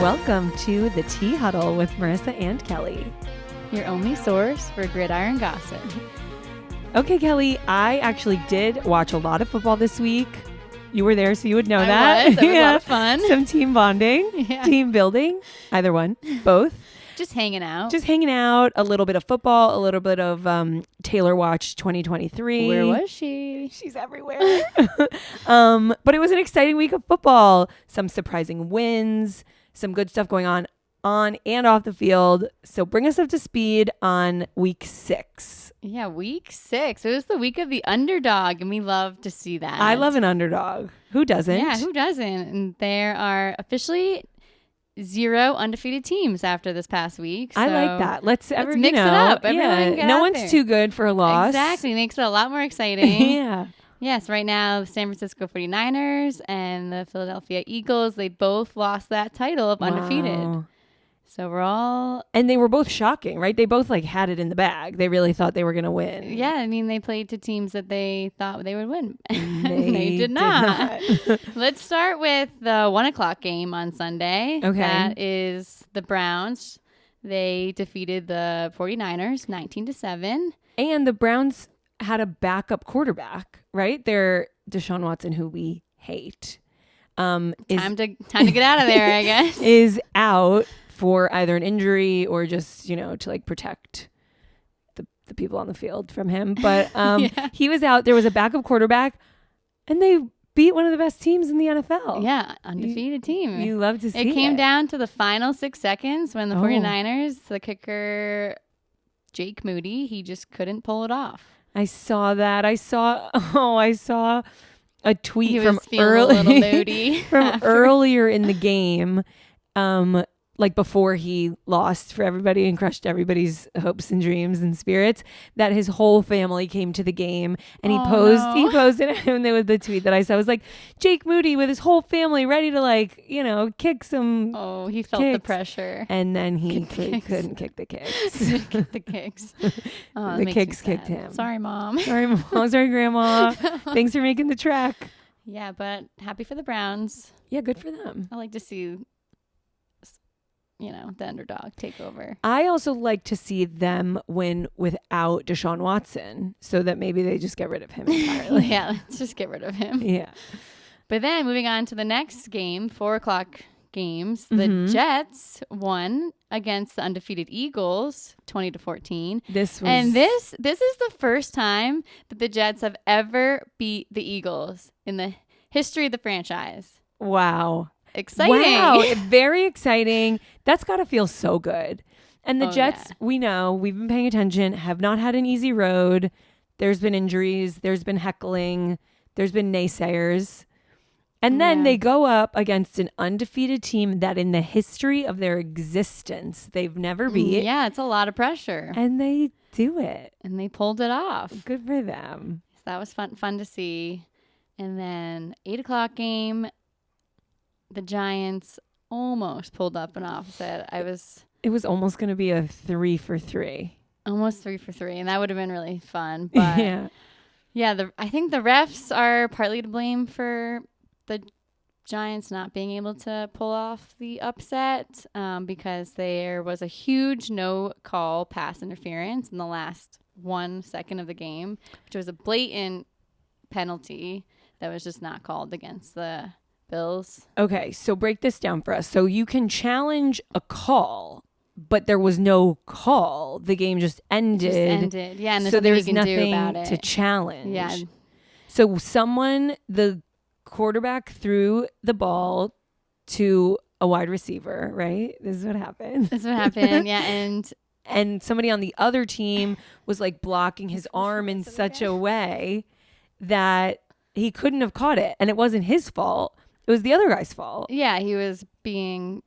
Welcome to the Tea Huddle with Marisa and Kelly. Your only source for gridiron gossip. Okay, Kelly, I actually did watch a lot of football this week. You were there, so you would know that. That was a lot of fun. Some team bonding, team building, either one, both. Just hanging out. Just hanging out, a little bit of football, a little bit of Taylor Watch 2023. Where was she? She's everywhere. But it was an exciting week of football. Some surprising wins, some good stuff going on and off the field. So bring us up to speed on week 6. Yeah, week 6. It was the week of the underdog, and we love to see that. I love an underdog. Who doesn't? Yeah, who doesn't? And there are officially 0 undefeated teams after this past week. So I like that. Let's mix it up. Everyone get no out one's there. too good for a loss. Exactly. Makes it a lot more exciting. Yeah. Yes, right now, the San Francisco 49ers and the Philadelphia Eagles, they both lost that title of undefeated. Wow. So we're all... And they were both shocking, right? They both had it in the bag. They really thought they were going to win. Yeah, I mean, they played to teams that they thought they would win. They did not. Let's start with the 1 o'clock game on Sunday. Okay. That is the Browns. They defeated the 49ers 19-7. And the Browns had a backup quarterback, right? They're Deshaun Watson, who we hate. Time to get out of there, I guess. Is out for either an injury or just, to protect the people on the field from him. But He was out. There was a backup quarterback, and they beat one of the best teams in the NFL. Yeah, undefeated team. You love to see it. It came down to the final 6 seconds when the 49ers, the kicker, Jake Moody, he just couldn't pull it off. I saw that. I saw a tweet He from was feeling a little moody earlier in the game, before he lost for everybody and crushed everybody's hopes and dreams and spirits, that his whole family came to the game, and he posted and there was the tweet that I saw. It was like Jake Moody with his whole family ready to kick some. Oh, he felt kicks. the pressure. And then he couldn't kick the kicks. Kick the kicks. Oh, the kicks kicked him. Sorry, Mom. Sorry, Mom. Sorry, Grandma. Thanks for making the track. Yeah, but happy for the Browns. Yeah, good for them. I like to see, the underdog take over. I also like to see them win without Deshaun Watson, so that maybe they just get rid of him entirely. Yeah, let's just get rid of him. Yeah. But then moving on to the next game, 4 o'clock games, the Jets won against the undefeated Eagles 20-14. This is the first time that the Jets have ever beat the Eagles in the history of the franchise. Wow. Exciting. Wow. Very exciting. That's got to feel so good. And the Jets, we know, we've been paying attention, have not had an easy road. There's been injuries. There's been heckling. There's been naysayers. And then they go up against an undefeated team that in the history of their existence, they've never beat. Yeah, it's a lot of pressure. And they do it. And they pulled it off. Good for them. So that was fun to see. And then 8 o'clock game, the Giants almost pulled up an offset. It was almost going to be a 3 for 3. Almost 3 for 3. And that would have been really fun. But I think the refs are partly to blame for the Giants not being able to pull off the upset because there was a huge no-call pass interference in the last 1 second of the game, which was a blatant penalty that was just not called against the Bills. Okay, so break this down for us. So you can challenge a call, but there was no call. The game just ended. Yeah, and so there's nothing nothing do about it. to challenge. Yeah. So the quarterback threw the ball to a wide receiver, right? This is what happened. Yeah, and somebody on the other team was blocking his arm in such a way that he couldn't have caught it, and it wasn't his fault. It was the other guy's fault. Yeah, he was being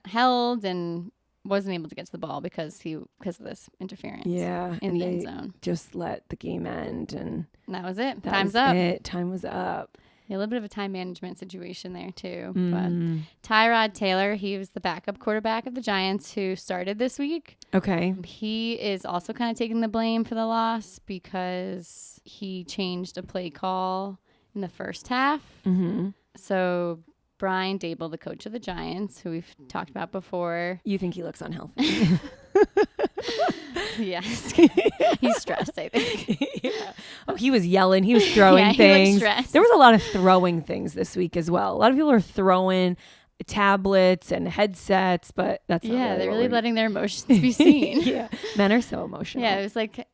held and wasn't able to get to the ball because of this interference. Yeah, in the end zone. Just let the game end, and that was it. Time's up. Time was up. Yeah, a little bit of a time management situation there too. But Tyrod Taylor, he was the backup quarterback of the Giants who started this week. Okay. He is also kind of taking the blame for the loss because he changed a play call in the first half. Mm-hmm. So Brian Dable, the coach of the Giants, who we've talked about before. You think he looks unhealthy? Yes. He's stressed, I think. Yeah. Oh, he was yelling. He was throwing things. There was a lot of throwing things this week as well. A lot of people are throwing tablets and headsets, but that's not really they're really letting their emotions be seen. Yeah, men are so emotional. Yeah, it was like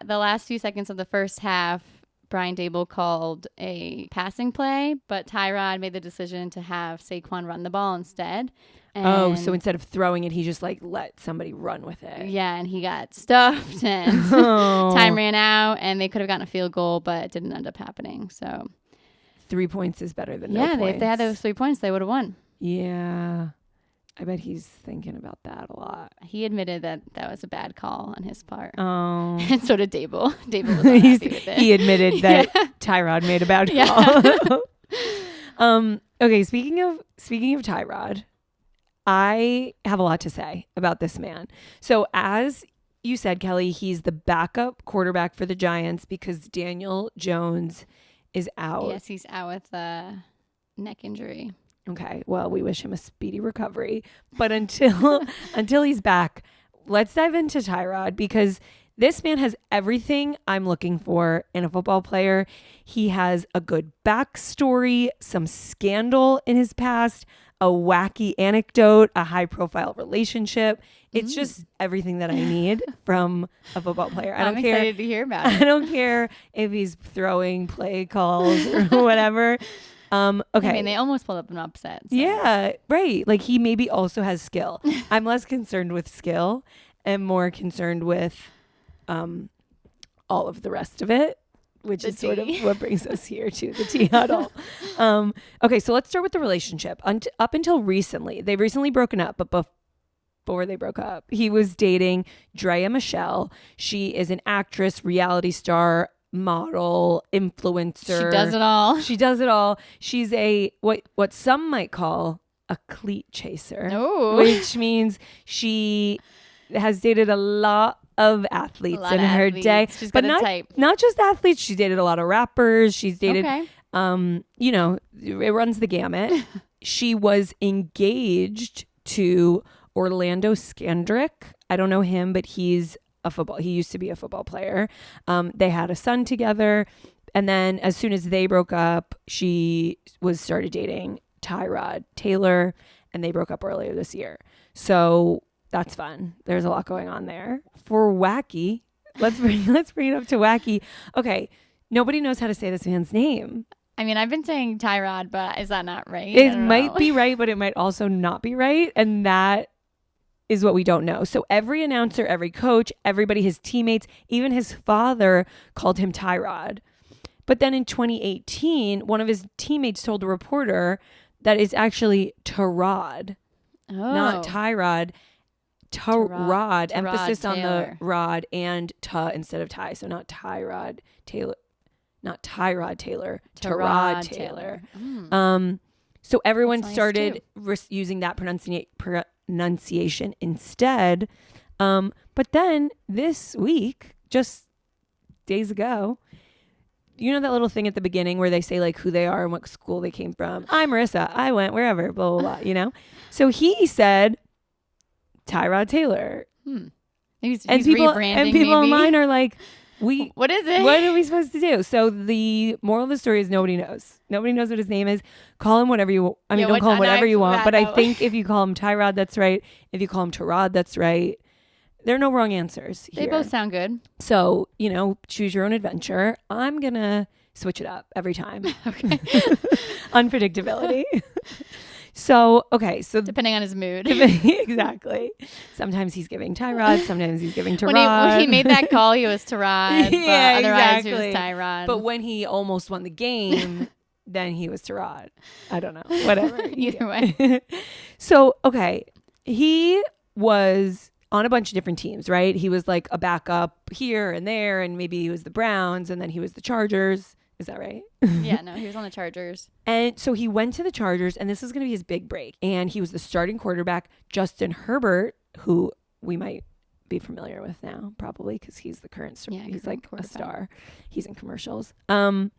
the last few seconds of the first half, Brian Dable called a passing play, but Tyrod made the decision to have Saquon run the ball instead. And so instead of throwing it, he just like let somebody run with it. Yeah, and he got stuffed and time ran out, and they could have gotten a field goal, but it didn't end up happening. So 3 points is better than no points. Yeah, if they had those 3 points, they would have won. Yeah. I bet he's thinking about that a lot. He admitted that was a bad call on his part. Oh. And so did Dable. Dable was unhappy with it. He admitted that Tyrod made a bad call. Okay, speaking of Tyrod, I have a lot to say about this man. So as you said, Kelly, he's the backup quarterback for the Giants because Daniel Jones is out. Yes, he's out with a neck injury. Okay, well, we wish him a speedy recovery. But until he's back, let's dive into Tyrod because this man has everything I'm looking for in a football player. He has a good backstory, some scandal in his past, a wacky anecdote, a high-profile relationship. It's just everything that I need from a football player. I'm excited to hear about it. I don't care if he's throwing play calls or whatever. Okay. I mean, they almost pulled up an upset. So. Yeah, right. Like he maybe also has skill. I'm less concerned with skill and more concerned with all of the rest of it, which is sort of what brings us here to the tea huddle. Okay, so let's start with the relationship. Up until recently, they've recently broken up, but before they broke up, he was dating Drea Michelle. She is an actress, reality star, model, influencer. She does it all. She's a what some might call a cleat chaser, which means she has dated a lot of athletes in her day. She's but not just athletes. She dated a lot of rappers. She's dated it runs the gamut. She was engaged to Orlando Skandrick. I don't know him, but he used to be a football player. They had a son together. And then as soon as they broke up, she started dating Tyrod Taylor, and they broke up earlier this year. So that's fun. There's a lot going on there. For wacky, let's bring it up to wacky. Okay. Nobody knows how to say this man's name. I mean, I've been saying Tyrod, but is that not right? It might be right, but it might also not be right. And that is what we don't know. So every announcer, every coach, everybody, his teammates, even his father called him Tyrod. But then in 2018, one of his teammates told a reporter that it's actually Tyrod, not Tyrod. Tyrod, emphasis on the rod and instead of Ty. So not Tyrod Taylor, not Tyrod Taylor, Tyrod Taylor. So everyone started using that pronunciation instead. But then this week, just days ago, you know that little thing at the beginning where they say like who they are and what school they came from? I'm Marissa. I went wherever, blah, blah, blah, you know? So he said Tyrod Taylor. He's rebranding. And people online are like, what is it? What are we supposed to do? So the moral of the story is nobody knows. Nobody knows what his name is. Call him whatever you want. I mean, don't call him whatever you want. But I think if you call him Tyrod, that's right. If you call him Tyrod, that's right. There are no wrong answers here. They both sound good. So, choose your own adventure. I'm going to switch it up every time. Okay. Unpredictability. So, okay. So depending on his mood. Exactly. Sometimes he's giving Tyrod. Sometimes he's giving Tyrod. When he made that call, he was Tyrod. Yeah, but otherwise exactly. He was Tyrod. But when he almost won the game, then he was Tyrod. I don't know. Whatever. Either way. So, okay. He was on a bunch of different teams, right? He was like a backup here and there, and maybe he was the Browns, and then he was the Chargers. Is that right? Yeah, no, he was on the Chargers. And so he went to the Chargers, and this was going to be his big break. And he was the starting quarterback, Justin Herbert, who we might be familiar with now, probably, because he's the current star. Yeah, he's like a star. He's in commercials. Justin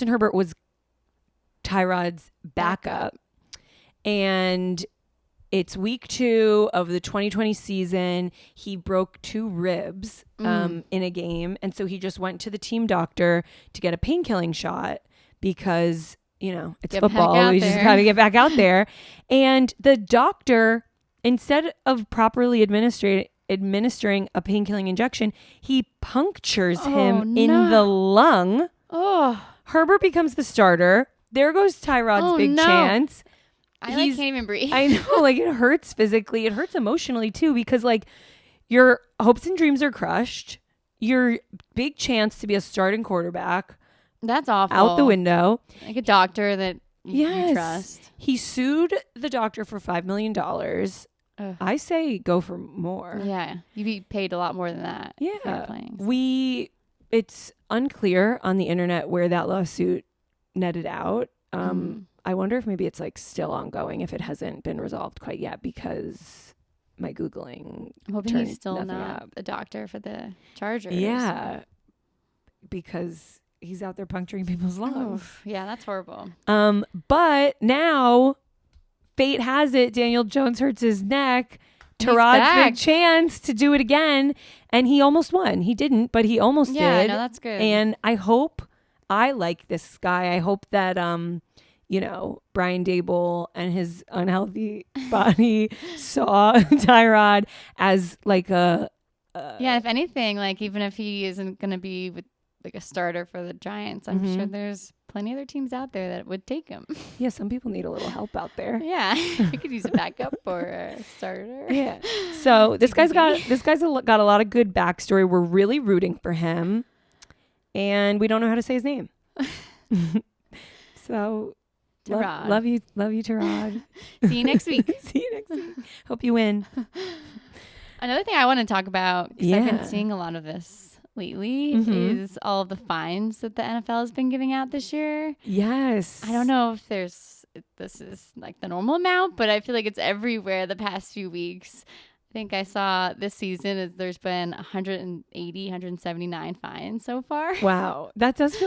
Herbert was Tyrod's backup. And it's week 2 of the 2020 season. He broke 2 ribs in a game. And so he just went to the team doctor to get a pain-killing shot because, it's football. We just got to get back out there. And the doctor, instead of properly administering a pain-killing injection, he punctures him in the lung. Oh. Herbert becomes the starter. There goes Tyrod's big chance. I can't even breathe. I know, it hurts physically. It hurts emotionally too, because your hopes and dreams are crushed. Your big chance to be a starting quarterback. That's awful. Out the window. Like a doctor that you trust. He sued the doctor for $5 million. I say go for more. Yeah. You'd be paid a lot more than that. Yeah. It's unclear on the internet where that lawsuit netted out. I wonder if maybe it's still ongoing if it hasn't been resolved quite yet, because my Googling. I'm hoping he's still not a doctor for the Chargers. Yeah. Because he's out there puncturing people's lungs. Oh, yeah, that's horrible. But now fate has it. Daniel Jones hurts his neck. Tyrod's big chance to do it again. And he almost won. He didn't, but he almost did. Yeah, no, that's good. And I like this guy. I hope that, Brian Dable and his unhealthy body saw Tyrod as if anything, even if he isn't going to be with a starter for the Giants, I'm sure there's plenty of other teams out there that would take him. Yeah, some people need a little help out there. Yeah, we could use a backup or a starter. Yeah. So this guy's got a lot of good backstory. We're really rooting for him, and we don't know how to say his name. So love you, Tyrod. See you next week. See you next week. Hope you win. Another thing I want to talk about, because I've been seeing a lot of this lately, is all of the fines that the NFL has been giving out this year. Yes. I don't know if this is the normal amount, but I feel like it's everywhere the past few weeks. I think I saw this season there's been 179 fines so far. Wow. That feels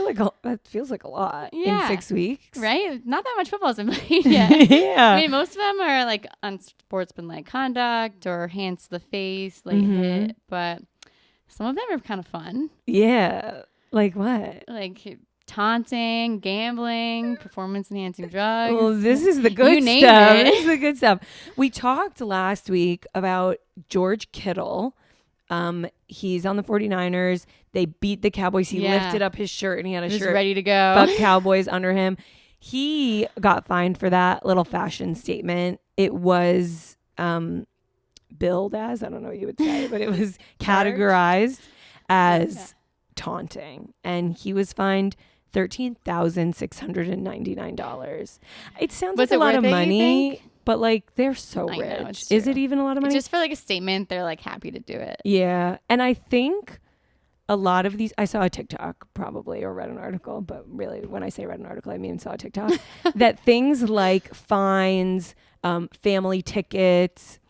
like a lot in 6 weeks. Right? Not that much football's been played yet. Yeah. I mean, most of them are unsportsmanlike conduct or hands to the face, hit, but some of them are kind of fun. Yeah. Like what? Taunting, gambling, performance-enhancing drugs. Well, this is the good stuff. This is the good stuff. We talked last week about George Kittle. He's on the 49ers. They beat the Cowboys. He lifted up his shirt and he had a shirt ready to go. Buck Cowboys under him. He got fined for that little fashion statement. It was billed as, I don't know what you would say, but it was categorized as taunting. And he was fined $13,699. It sounds like a lot of money, but they're so rich. Is it even a lot of money? It's just for a statement. They're happy to do it. Yeah. And I think a lot of these, I saw a TikTok probably or read an article, but really when I say read an article, I mean saw a TikTok, that things like fines, family tickets,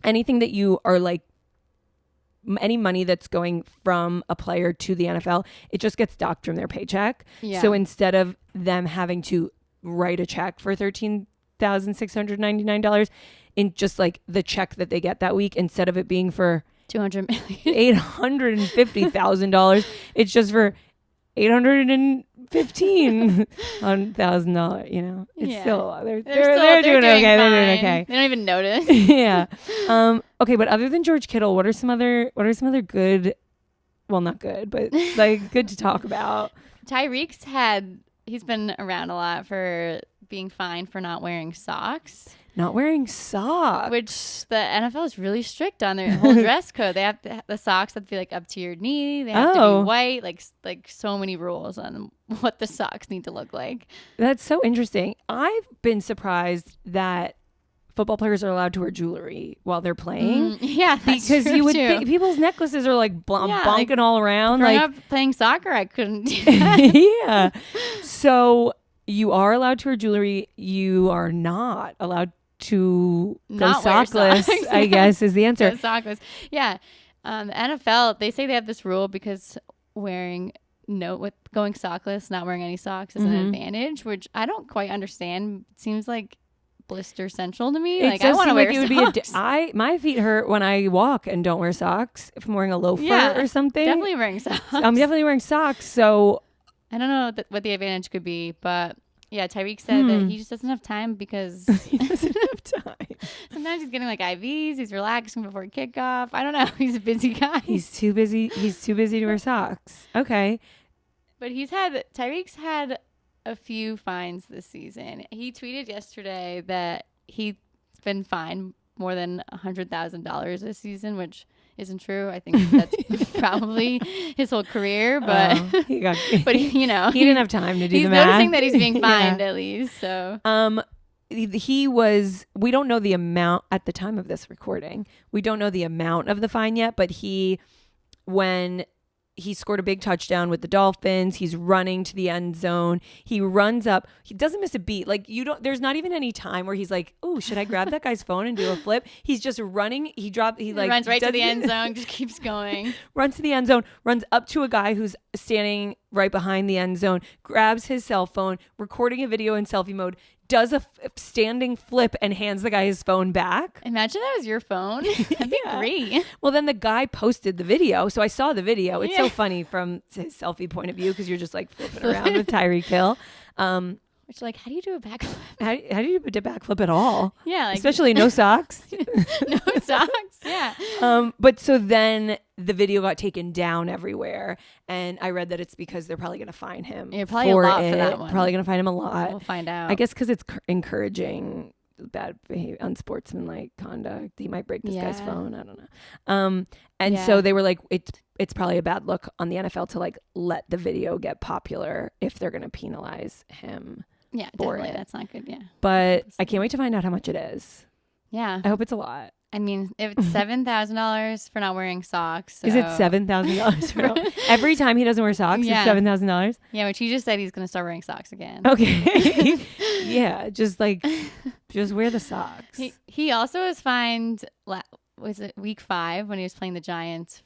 anything that you are any money that's going from a player to the NFL, it just gets docked from their paycheck. Yeah. So instead of them having to write a check for $13,699 in just the check that they get that week, instead of it being for $200 million, $850,000, it's just for $815,000. It's still a lot. They're doing okay. They're doing okay. They don't even notice. Yeah. Okay, but other than George Kittle, what are some other good? Well, not good, but good to talk about. Tyreek's he's been around a lot for being fined for not wearing socks. Not wearing socks, which the NFL is really strict on their whole dress code. They have to, the socks have to be up to your knee. They have to be white. Like so many rules on what the socks need to look like. That's so interesting. I've been surprised that football players are allowed to wear jewelry while they're playing. Yeah, that's because true you would too. think people's necklaces are bonking all around. Growing up playing soccer, I couldn't do that. Yeah. So you are allowed to wear jewelry. You are not allowed to go sockless, I guess, is the answer. Go sockless. Yeah. The NFL, they say they have this rule because wearing note with going sockless, not wearing any socks is an advantage, which I don't quite understand. It seems like blister central to me. Like, I want to wear socks. My feet hurt when I walk and don't wear socks. If I'm wearing a loafer or something. Definitely wearing socks. I'm definitely wearing socks. So I don't know what the advantage could be, but yeah, Tyreek said that he just doesn't have time because he doesn't have time. Sometimes he's getting like IVs. He's relaxing before kickoff. I don't know. He's a busy guy. He's too busy. He's too busy to wear socks. Okay. But Tyreek's had a few fines this season. He tweeted yesterday that he's been fined more than $100,000 this season, which isn't true. I think that's probably his whole career, but he didn't have time to do the math. He's noticing that he's being fined at least. So we don't know the amount at the time of this recording. We don't know the amount of the fine yet, but when he scored a big touchdown with the Dolphins. He's running to the end zone. He runs up. He doesn't miss a beat. Like, there's not even any time where he's like, oh, should I grab that guy's phone and do a flip? He's just running. He runs right to the end zone, just keeps going. Runs to the end zone, runs up to a guy who's standing right behind the end zone, grabs his cell phone, recording a video in selfie mode, does a standing flip and hands the guy his phone back. Imagine that was your phone. That'd be great. Well, then the guy posted the video. So I saw the video. It's so funny from his selfie point of view because you're just like flipping around with Tyreek Hill. Which, like, how do you do a backflip? How do you do a backflip at all? Yeah. Like, especially no socks. No socks. Yeah. But so then the video got taken down everywhere. And I read that it's because they're probably going to fine him. Yeah, probably a lot for that one. Probably going to fine him a lot. We'll find out. I guess because it's encouraging bad behavior, unsportsmanlike conduct. He might break this guy's phone. I don't know. And so they were like, it's probably a bad look on the NFL to like let the video get popular if they're going to penalize him. Yeah, definitely. That's not good. Yeah. But I can't wait to find out how much it is. Yeah. I hope it's a lot. I mean, if it's $7,000 for not wearing socks. So. Is it $7,000 for every time he doesn't wear socks? It's $7,000. Yeah, which he just said he's going to start wearing socks again. Okay. Yeah, just wear the socks. He also was fined. Was it week 5 when he was playing the Giants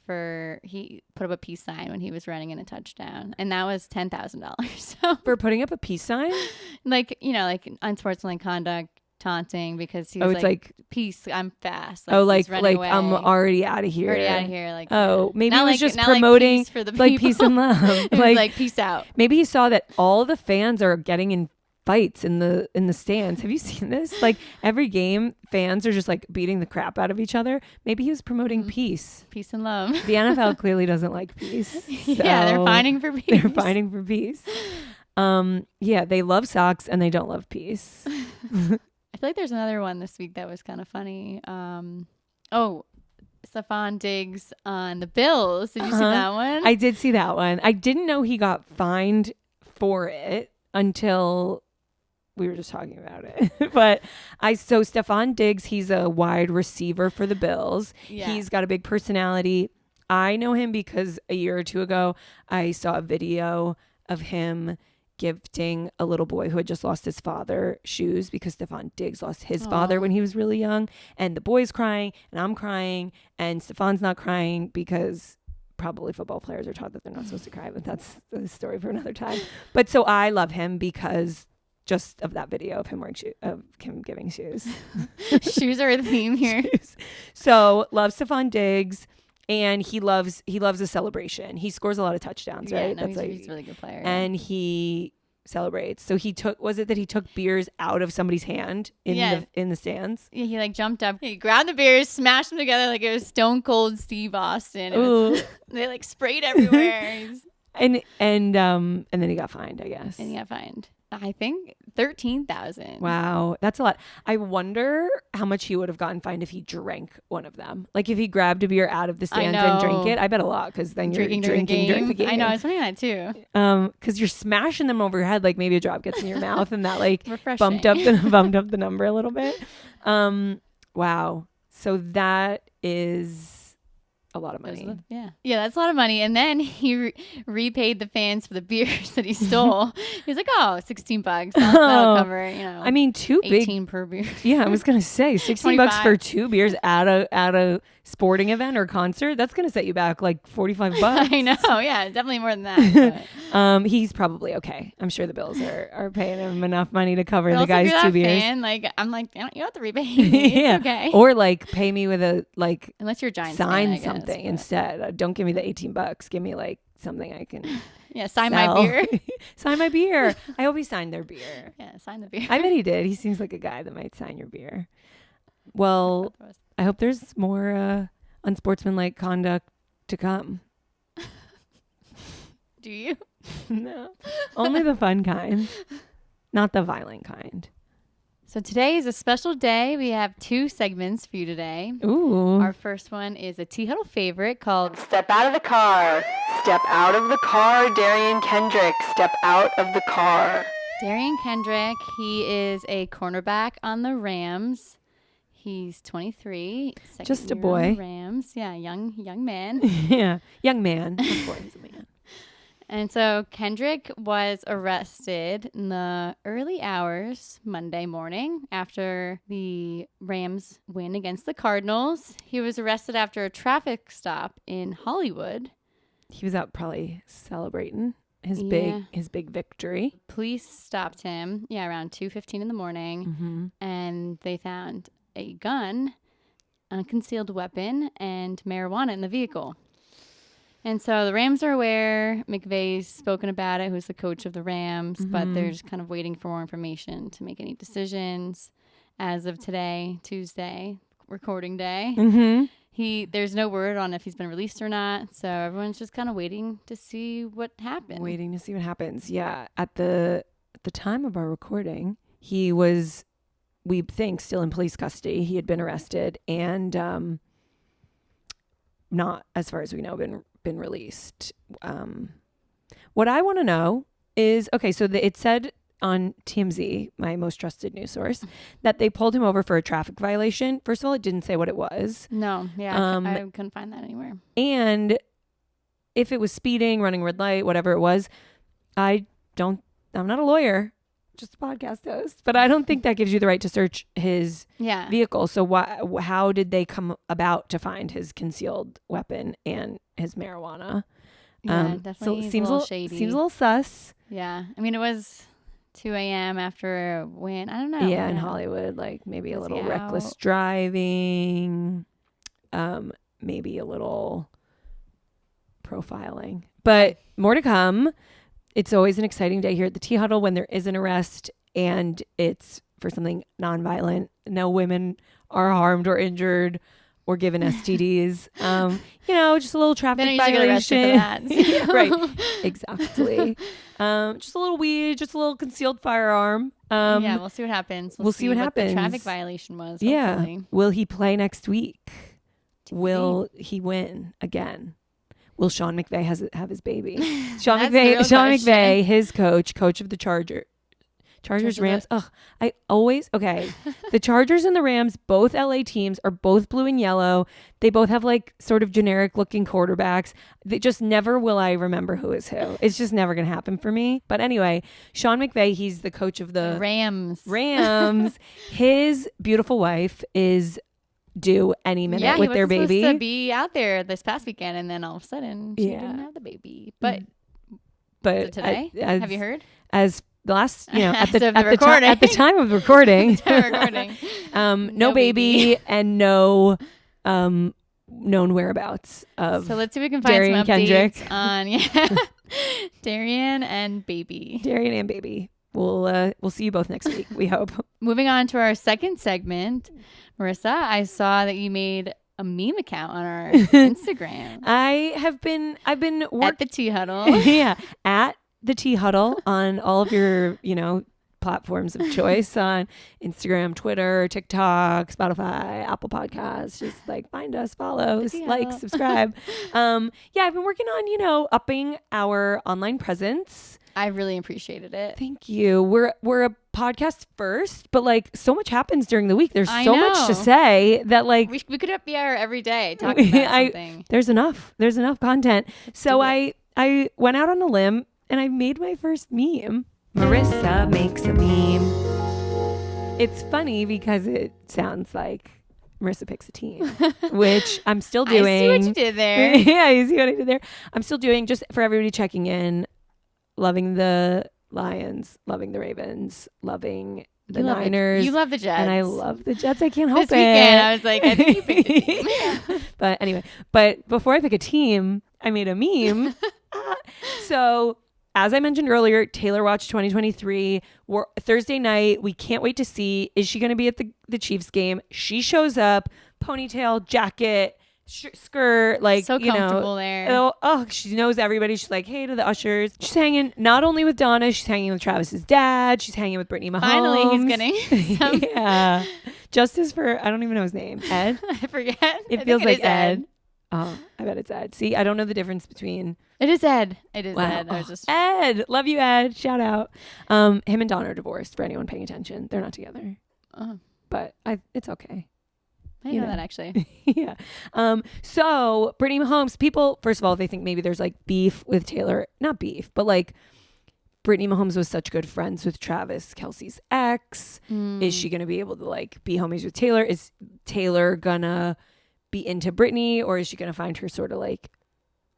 he put up a peace sign when he was running in a touchdown, and that was $10,000. So for putting up a peace sign, like unsportsmanlike conduct, taunting, because he was like peace, I'm fast. Like, away. I'm already out of here. Like, maybe he was just promoting peace for the like peace and love. like peace out. Maybe he saw that all the fans are getting in fights in the stands. Have you seen this? Like every game, fans are just like beating the crap out of each other. Maybe he was promoting peace and love. The NFL clearly doesn't like peace. Yeah, they're fighting for peace. Yeah, they love socks and they don't love peace. I feel like there's another one this week that was kind of funny. Stefon Diggs on the Bills. Did you see that one? I did see that one. I didn't know he got fined for it until we were just talking about it. But so Stefon Diggs, he's a wide receiver for the Bills. Yeah. He's got a big personality. I know him because a year or two ago, I saw a video of him gifting a little boy who had just lost his father shoes because Stefon Diggs lost his father when he was really young. And the boy's crying and I'm crying and Stefon's not crying because probably football players are taught that they're not supposed to cry, but that's a story for another time. But so I love him because just of that video of him of him giving shoes. Shoes are a theme here. So love Stefon Diggs. And he loves a celebration. He scores a lot of touchdowns, right? No, he's a really good player. And he celebrates. So he took beers out of somebody's hand in the stands? Yeah, he like jumped up. He grabbed the beers, smashed them together like it was Stone Cold Steve Austin. They like sprayed everywhere. And then he got fined, I guess. And he got fined. I think $13,000. Wow, that's a lot. I wonder how much he would have gotten fined if he drank one of them. Like if he grabbed a beer out of the stands and drank it. I bet a lot because then you're drinking during the game. I know, I was thinking that too. Because you're smashing them over your head. Like maybe a drop gets in your mouth and that like refreshing. bumped up the number a little bit. Wow. So that is a lot of money. Yeah, that's a lot of money. And then he repaid the fans for the beers that he stole. He's like, oh, $16. That'll cover, I mean, 18 per beer. Yeah, I was gonna say $16 for 2 beers at a sporting event or concert. That's gonna set you back like $45. I know. Yeah, definitely more than that. He's probably okay. I'm sure the Bills are paying him enough money to cover But the guy's 2 beers. Fan, like, I'm like, you don't have to repay me. It's okay. Or like pay me with a like unless you're a Giants sign fan, something instead. Don't give me the $18. Give me like something I can. Yeah, sign sell. my beer. Sign my beer. I hope he signed their beer. Yeah, sign the beer. I bet he did. He seems like a guy that might sign your beer. Well, I hope there's more unsportsmanlike conduct to come. Do you? No. Only the fun kind. Not the violent kind. So today is a special day. We have 2 segments for you today. Ooh. Our first one is a Tea Huddle favorite called Step Out of the Car. Step out of the car, Darian Kendrick. Step out of the car. Darian Kendrick. He is a cornerback on the Rams. He's 23. Just a boy. Rams. Yeah, young man. Yeah, young man. Of course, he's a man. And so Kendrick was arrested in the early hours Monday morning after the Rams win against the Cardinals. He was arrested after a traffic stop in Hollywood. He was out probably celebrating his big victory. Police stopped him, around 2:15 in the morning, and they found a gun, a concealed weapon, and marijuana in the vehicle. And so the Rams are aware. McVay's spoken about it, who's the coach of the Rams, but they're just kind of waiting for more information to make any decisions. As of today, Tuesday, recording day, there's no word on if he's been released or not. So everyone's just kind of waiting to see what happens. Waiting to see what happens. Yeah. At the time of our recording, he was, we think, still in police custody. He had been arrested and not, as far as we know, been released. What I want to know is, okay, so it said on TMZ, my most trusted news source, that they pulled him over for a traffic violation. First of all, it didn't say what it was. No, I couldn't find that anywhere. And if it was speeding, running red light, whatever it was, I'm not a lawyer, just a podcast host, but I don't think that gives you the right to search his vehicle. So how did they come about to find his concealed weapon and his marijuana? Yeah, definitely. So seems a little shady. Seems a little sus. Yeah. I mean, it was 2 a.m. after a win. I don't know. Yeah, in Hollywood, like maybe a little reckless driving, maybe a little profiling. But more to come. It's always an exciting day here at the Tea Huddle when there is an arrest and it's for something nonviolent. No women are harmed or injured or given STDs. Just a little traffic violation. Yeah, right. Exactly. Just a little weed, just a little concealed firearm. We'll see what happens. We'll see what happens. The traffic violation was. Yeah. Hopefully. Will he play next week? Will he win again? Will Sean McVay have his baby? Sean McVay, his coach of the Chargers, Rams. The Chargers and the Rams, both LA teams, are both blue and yellow. They both have like sort of generic looking quarterbacks. They just never will I remember who is who. It's just never going to happen for me. But anyway, Sean McVay, he's the coach of the Rams. His beautiful wife is due any minute with their baby. He was supposed to be out there this past weekend, and then all of a sudden she didn't have the baby. But today, have you heard? As the last, at the time of recording, no baby and no known whereabouts of. So let's see if we can find Darian some updates Kendrick. On Darian and baby. We'll see you both next week, we hope. Moving on to our second segment, Marissa, I saw that you made a meme account on our Instagram. I've been at the Tea Huddle. Yeah, at the Tea Huddle on all of your platforms of choice, on Instagram, Twitter, TikTok, Spotify, Apple Podcasts. Just like find us, follow, like, subscribe. I've been working on upping our online presence. I really appreciated it. Thank you. We're a podcast first, but like so much happens during the week. There's so much to say that like we could be here every day talking about something. There's enough content. So I went out on a limb and I made my first meme. Marissa makes a meme. It's funny because it sounds like Marissa picks a team, which I'm still doing. I see what you did there. Yeah, you see what I did there. I'm still doing, just for everybody checking in, loving the Lions, loving the Ravens, loving the Niners. You love the Jets. And I love the Jets. I can't help it. This weekend, I was like, I think you picked a team. But anyway, before I pick a team, I made a meme. So as I mentioned earlier, Taylor Watch 2023, Thursday night. We can't wait to see, is she going to be at the Chiefs game? She shows up, ponytail, jacket, skirt, like, so comfortable there. Oh, she knows everybody. She's like, hey to the ushers. She's hanging not only with Donna, she's hanging with Travis's dad. She's hanging with Brittany Mahomes. Finally, he's getting some. Yeah. Justice for, I don't even know his name. Ed? I forget. It feels like Ed. Oh, I bet it's Ed. See, I don't know the difference between. It is Ed. It is wow. Ed. I was just Ed. Love you, Ed. Shout out. Him and Donna are divorced, for anyone paying attention. They're not together. But it's okay. I know that actually. Yeah. So Brittany Mahomes, people, first of all, they think maybe there's like beef with Taylor. Not beef, but like Brittany Mahomes was such good friends with Travis Kelce's ex. Is she going to be able to like be homies with Taylor? Is Taylor gonna be into Brittany, or is she going to find her sort of like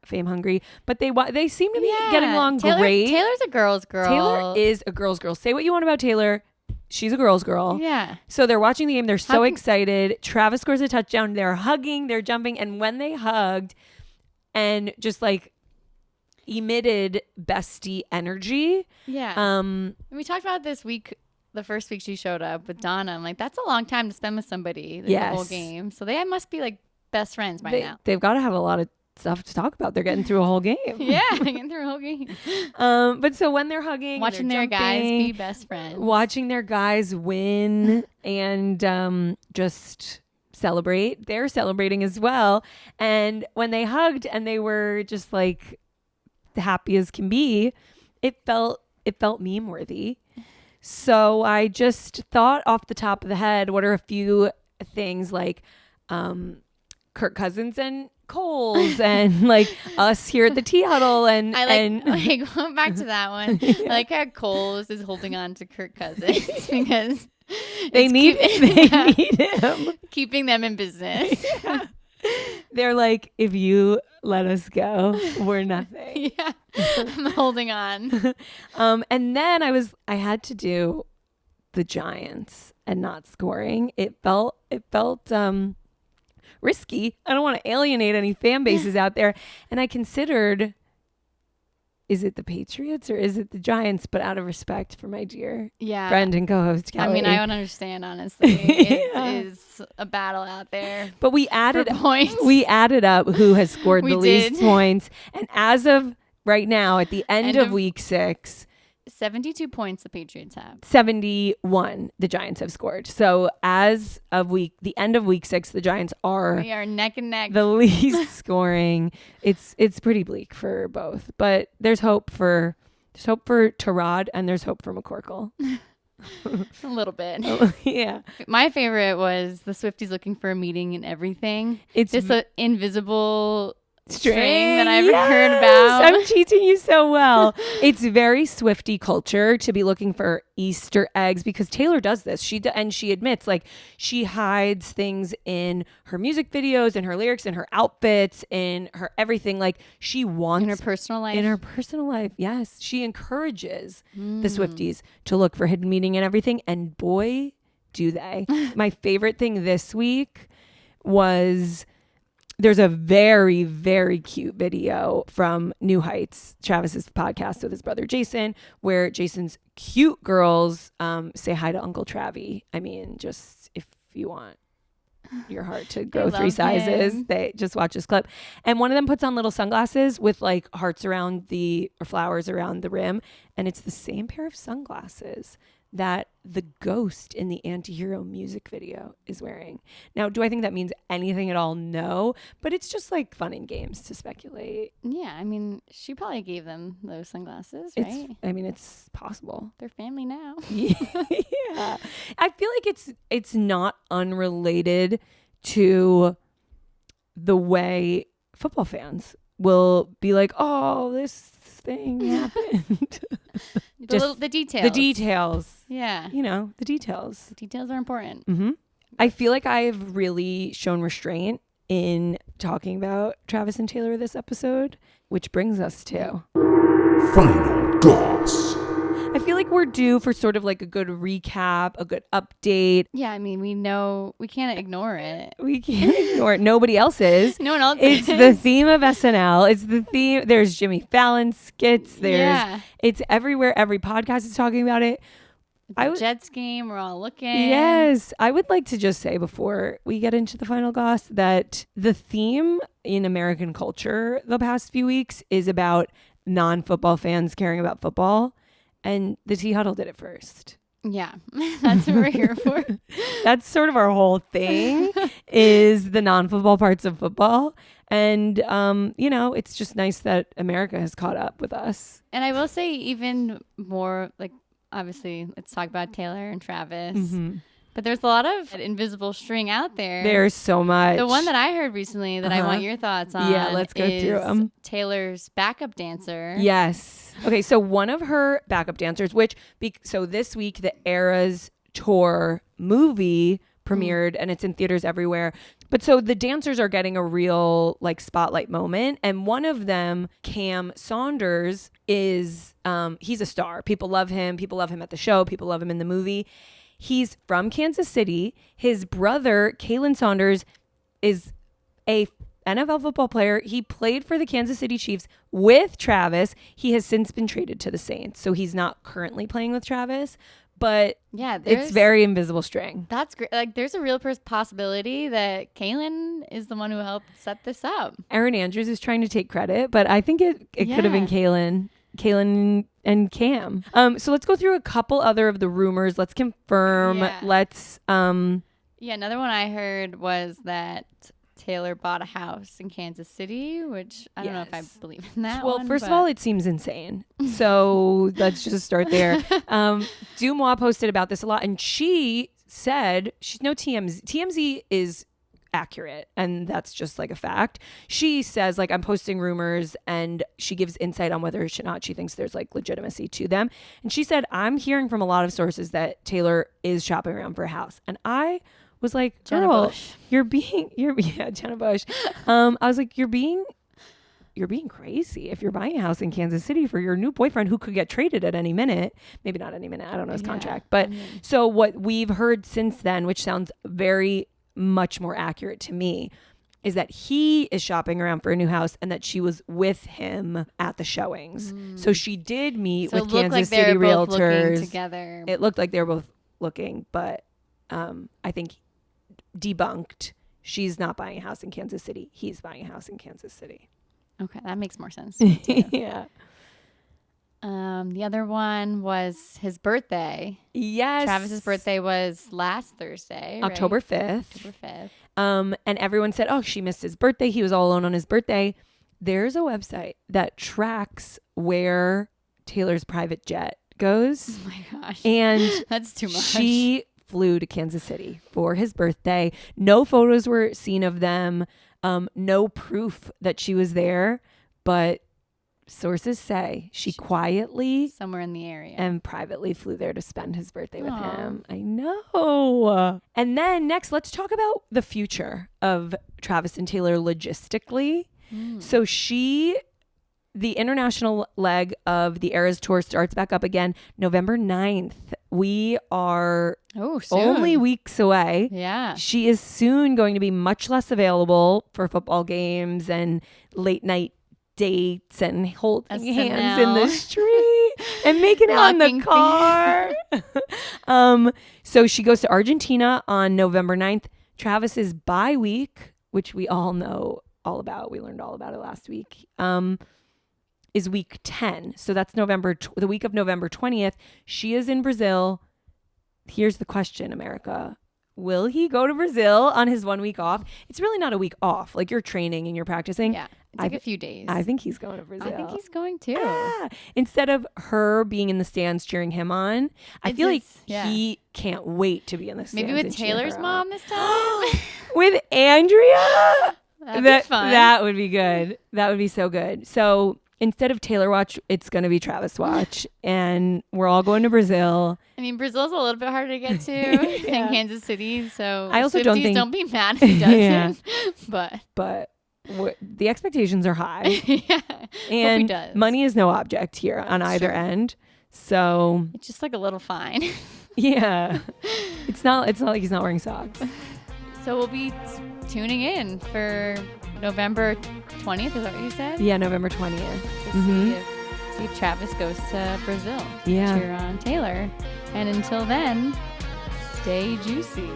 fame hungry? But they seem to be getting along great. Taylor's a girl's girl. Taylor is a girl's girl. Say what you want about Taylor. She's a girl's girl. Yeah. So they're watching the game. They're so excited. Travis scores a touchdown. They're hugging. They're jumping. And when they hugged and just like emitted bestie energy. Yeah. And we talked about this week. The first week she showed up with Donna. I'm like, that's a long time to spend with somebody the whole game. So they must be like best friends by now. They've got to have a lot of stuff to talk about. They're getting through a whole game. Yeah, getting through a whole game. But so when they're hugging, watching their guys be best friends, watching their guys win and just celebrate. They're celebrating as well. And when they hugged and they were just like happy as can be, it felt meme worthy. So I just thought off the top of the head, what are a few things like Kirk Cousins and Coles and like us here at the tea huddle and like going back to that one. Yeah. I like how Coles is holding on to Kirk Cousins because they need him, keeping them in business. Yeah. They're like, if you let us go, we're nothing. Yeah, I'm holding on. And then I had to do the Giants and not scoring. It felt risky. I don't want to alienate any fan bases out there. And I considered, is it the Patriots or is it the Giants? But out of respect for my dear friend and co-host Kelly. I mean, I don't understand, honestly. It is a battle out there. But we added points. We added up who has scored the least points. And as of right now, at the end of week 6, 72 points the Patriots have. 71 the Giants have scored. So as of the end of week 6, the Giants are neck and neck. The least scoring. It's pretty bleak for both, but there's hope for Tyrod and there's hope for McCorkle. A little bit. Yeah. My favorite was the Swifties looking for a meeting and everything. It's this invisible string that I've heard about. I'm teaching you so well. It's very Swiftie culture to be looking for Easter eggs because Taylor does this. She admits like she hides things in her music videos, in her lyrics, in her outfits, in her everything. Like she wants in her personal life. In her personal life, yes, she encourages the Swifties to look for hidden meaning in everything, and boy, do they! My favorite thing this week was. There's a very, very cute video from New Heights, Travis's podcast with his brother Jason, where Jason's cute girls say hi to Uncle Travi. I mean, just if you want your heart to grow 3 sizes, they just watch this clip. And one of them puts on little sunglasses with like hearts or flowers around the rim. And it's the same pair of sunglasses that the ghost in the anti-hero music video is wearing. Now, do I think that means anything at all? No, but it's just like fun and games to speculate. Yeah, I mean, she probably gave them those sunglasses, right? It's possible. They're family now. Yeah. I feel like it's not unrelated to the way football fans will be like, oh, this thing happened. The details. The details. Yeah. The details. The details are important. Mm-hmm. I feel like I've really shown restraint in talking about Travis and Taylor this episode, which brings us to Final Goss. I feel like we're due for sort of like a good recap, a good update. Yeah, I mean, we know we can't ignore it. We can't ignore it. Nobody else is. No one else It's is. the theme of SNL. It's the theme. There's Jimmy Fallon skits. It's everywhere. Every podcast is talking about it. Jets game, we're all looking. Yes. I would like to just say before we get into the final goss that the theme in American culture the past few weeks is about non-football fans caring about football. And the Tea Huddle did it first. Yeah, that's what we're here for. That's sort of our whole thing is the non-football parts of football. And, it's just nice that America has caught up with us. And I will say even more, like, obviously, let's talk about Taylor and Travis. Mm-hmm. But there's a lot of invisible string out there. There's so much. The one that I heard recently that I want your thoughts on. Yeah, let's go through them. Taylor's backup dancer. Yes. Okay, so one of her backup dancers, so this week the Eras Tour movie premiered and it's in theaters everywhere. But so the dancers are getting a real like spotlight moment. And one of them, Cam Saunders, is he's a star. People love him. People love him at the show. People love him in the movie. He's from Kansas City. His brother, Kalen Saunders, is a NFL football player. He played for the Kansas City Chiefs with Travis. He has since been traded to the Saints, so he's not currently playing with Travis. But yeah, it's very invisible string. That's great. Like, there's a real possibility that Kalen is the one who helped set this up. Aaron Andrews is trying to take credit, but I think it could have been Kalen and Cam. So let's go through a couple other of the rumors. Let's confirm. Yeah. Let's another one I heard was that Taylor bought a house in Kansas City, which I don't know if I believe in that. Well, first of all, it seems insane. So let's just start there. Dumois posted about this a lot, and she said she's no TMZ. TMZ is accurate, and that's just like a fact. She says, like, I'm posting rumors, and she gives insight on whether or not she thinks there's like legitimacy to them. And she said, I'm hearing from a lot of sources that Taylor is shopping around for a house. And I was like, girl, Jenna Bush. I was like, you're being crazy if you're buying a house in Kansas City for your new boyfriend who could get traded at any minute. Maybe not any minute. I don't know his contract. But so what we've heard since then, which sounds very much more accurate to me, is that he is shopping around for a new house and that she was with him at the showings. So she did meet with Kansas City realtors. Together. It looked like they were both looking, but I think debunked. She's not buying a house in Kansas City. He's buying a house in Kansas City. Okay, that makes more sense. Yeah. The other one was his birthday. Yes. Travis's birthday was last Thursday, October right? 5th. October 5th. And everyone said, oh, she missed his birthday. He was all alone on his birthday. There's a website that tracks where Taylor's private jet goes. Oh my gosh. And that's too much. She flew to Kansas City for his birthday. No photos were seen of them. No proof that she was there, but sources say she quietly somewhere in the area and privately flew there to spend his birthday with him. I know. And then next, let's talk about the future of Travis and Taylor logistically. So the international leg of the Eras Tour starts back up again November 9th. We are only weeks away. Yeah. She is soon going to be much less available for football games and late night dates and holding hands in the street and making out in the car. So she goes to Argentina on November 9th. Travis's bye week, which we all know all about. We learned all about it last week. Is week 10. So that's the week of November 20th. She is in Brazil. here's the question, America. Will he go to Brazil on his 1 week off? It's really not a week off. Like, you're training and you're practicing. Yeah. It's like a few days. I think he's going to Brazil. I think he's going too. Yeah. Instead of her being in the stands cheering him on, I feel like he can't wait to be in the stands. Maybe with Taylor's mom this time. With Andrea? That'd be fun. That would be good. That would be so good. So instead of Taylor watch, it's going to be Travis watch. And we're all going to Brazil. I mean, Brazil's a little bit harder to get to than Kansas City. So I also don't be mad if he doesn't. But the expectations are high. Yeah. And money is no object here on either end. So it's just like a little fine. Yeah. It's not like he's not wearing socks. So we'll be tuning in for November 20th, is that what you said? Yeah, November 20th. To see if Travis goes to Brazil. Yeah. Cheer on Taylor. And until then, stay juicy.